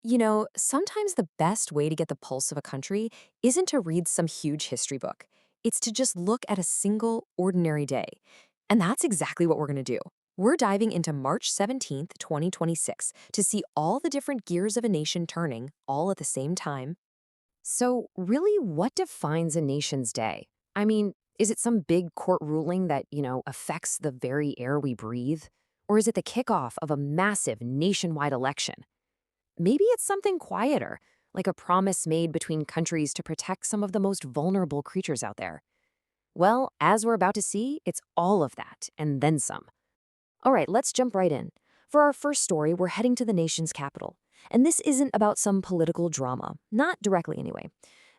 Sometimes the best way to get the pulse of a country isn't to read some huge history book. It's to just look at a single, ordinary day. And that's exactly what we're going to do. We're diving into March 17th, 2026, to see all the different gears of a nation turning, all at the same time. So, really, what defines a nation's day? I mean, is it some big court ruling that affects the very air we breathe? Or is it the kickoff of a massive nationwide election? Maybe it's something quieter, like a promise made between countries to protect some of the most vulnerable creatures out there. Well, as we're about to see, it's all of that, and then some. All right, let's jump right in. For our first story, we're heading to the nation's capital. And this isn't about some political drama, not directly anyway.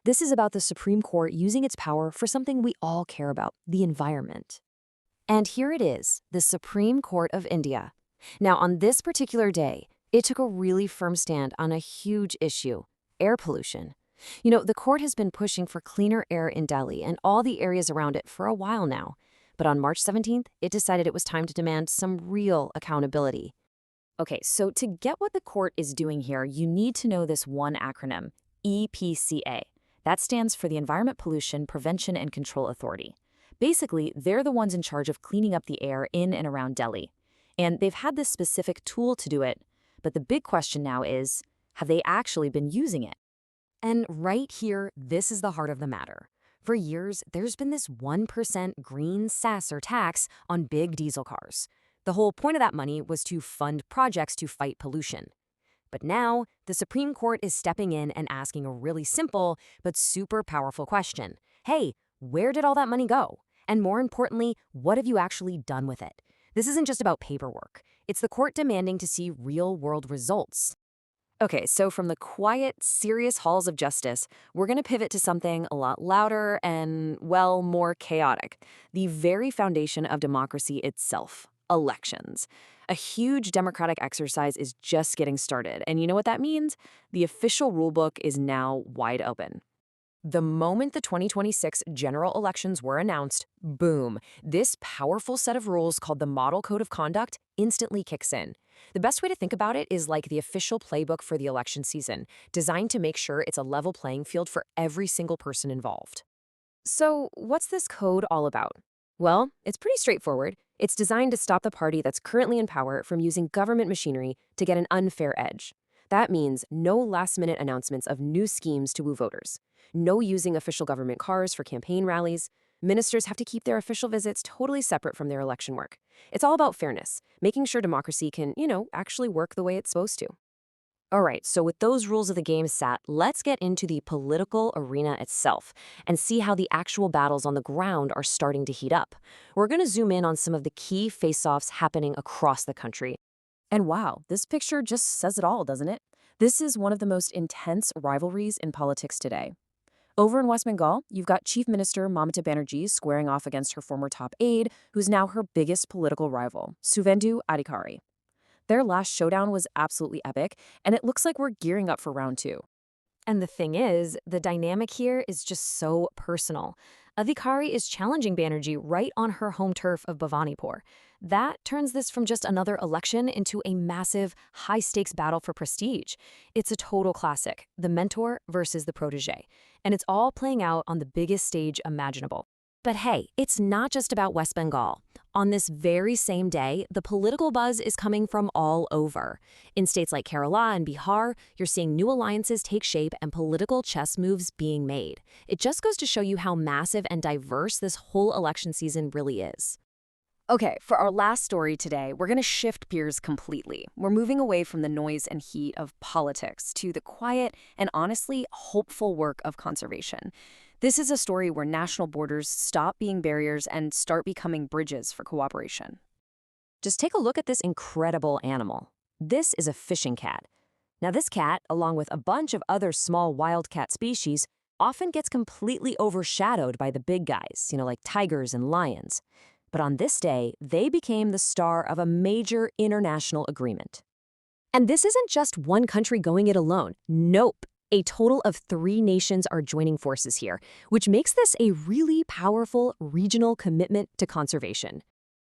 This is about the Supreme Court using its power for something we all care about, the environment. And here it is, the Supreme Court of India. Now, on this particular day, it took a really firm stand on a huge issue, air pollution. The court has been pushing for cleaner air in Delhi and all the areas around it for a while now. But on March 17th, it decided it was time to demand some real accountability. Okay, so to get what the court is doing here, you need to know this one acronym, EPCA. That stands for the Environment Pollution Prevention and Control Authority. Basically, they're the ones in charge of cleaning up the air in and around Delhi. And they've had this specific tool to do it, but the big question now is, have they actually been using it? And right here, this is the heart of the matter. For years, there's been this 1% green cess or tax on big diesel cars. The whole point of that money was to fund projects to fight pollution. But now, the Supreme Court is stepping in and asking a really simple but super powerful question. Hey, where did all that money go? And more importantly, what have you actually done with it? This isn't just about paperwork. It's the court demanding to see real-world results. Okay, so from the quiet, serious halls of justice, we're going to pivot to something a lot louder and, well, more chaotic. The very foundation of democracy itself, elections. A huge democratic exercise is just getting started, and you know what that means? The official rulebook is now wide open. The moment the 2026 general elections were announced, boom, this powerful set of rules called the Model Code of Conduct instantly kicks in. The best way to think about it is like the official playbook for the election season, designed to make sure it's a level playing field for every single person involved. So, what's this code all about? Well, it's pretty straightforward. It's designed to stop the party that's currently in power from using government machinery to get an unfair edge. That means no last-minute announcements of new schemes to woo voters. No using official government cars for campaign rallies. Ministers have to keep their official visits totally separate from their election work. It's all about fairness, making sure democracy can actually work the way it's supposed to. All right, so with those rules of the game set, let's get into the political arena itself and see how the actual battles on the ground are starting to heat up. We're going to zoom in on some of the key face-offs happening across the country. And wow, this picture just says it all, doesn't it? This is one of the most intense rivalries in politics today. Over in West Bengal, you've got Chief Minister Mamata Banerjee squaring off against her former top aide, who's now her biggest political rival, Suvendu Adhikari. Their last showdown was absolutely epic, and it looks like we're gearing up for round two. And the thing is, the dynamic here is just so personal. Adhikari is challenging Banerjee right on her home turf of Bhavanipur. That turns this from just another election into a massive, high-stakes battle for prestige. It's a total classic, the mentor versus the protege. And it's all playing out on the biggest stage imaginable. But hey, it's not just about West Bengal. On this very same day, the political buzz is coming from all over. In states like Kerala and Bihar, you're seeing new alliances take shape and political chess moves being made. It just goes to show you how massive and diverse this whole election season really is. Okay, for our last story today, we're going to shift gears completely. We're moving away from the noise and heat of politics to the quiet and honestly hopeful work of conservation. This is a story where national borders stop being barriers and start becoming bridges for cooperation. Just take a look at this incredible animal. This is a fishing cat. Now this cat, along with a bunch of other small wildcat species, often gets completely overshadowed by the big guys, like tigers and lions. But on this day, they became the star of a major international agreement. And this isn't just one country going it alone. Nope. A total of 3 nations are joining forces here, which makes this a really powerful regional commitment to conservation.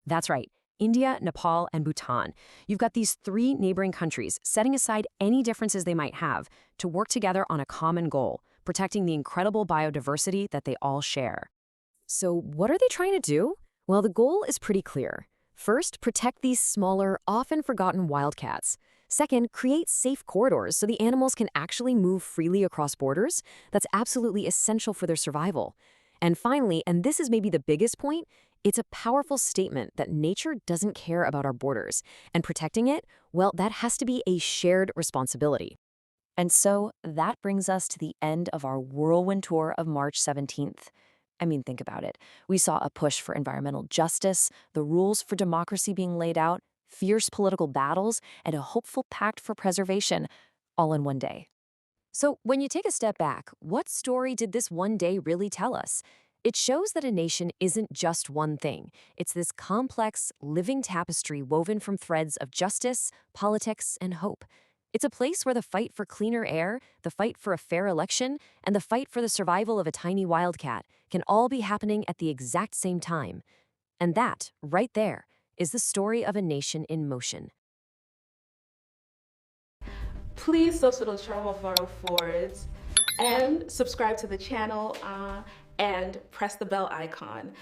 That's right. India, Nepal, and Bhutan. You've got these three neighboring countries setting aside any differences they might have to work together on a common goal, protecting the incredible biodiversity that they all share. So, what are they trying to do? Well, the goal is pretty clear. First, protect these smaller, often forgotten wildcats. Second, create safe corridors so the animals can actually move freely across borders. That's absolutely essential for their survival. And finally, and this is maybe the biggest point, it's a powerful statement that nature doesn't care about our borders. And protecting it, well, that has to be a shared responsibility. And so that brings us to the end of our whirlwind tour of March 17th. I mean, think about it. We saw a push for environmental justice, the rules for democracy being laid out, fierce political battles, and a hopeful pact for preservation, all in one day. So, when you take a step back, what story did this one day really tell us? It shows that a nation isn't just one thing. It's this complex, living tapestry woven from threads of justice, politics, and hope. It's a place where the fight for cleaner air, the fight for a fair election, and the fight for the survival of a tiny wildcat can all be happening at the exact same time. And that, right there, is the story of a nation in motion. Please subscribe to our forwards and subscribe to the channel and press the bell icon.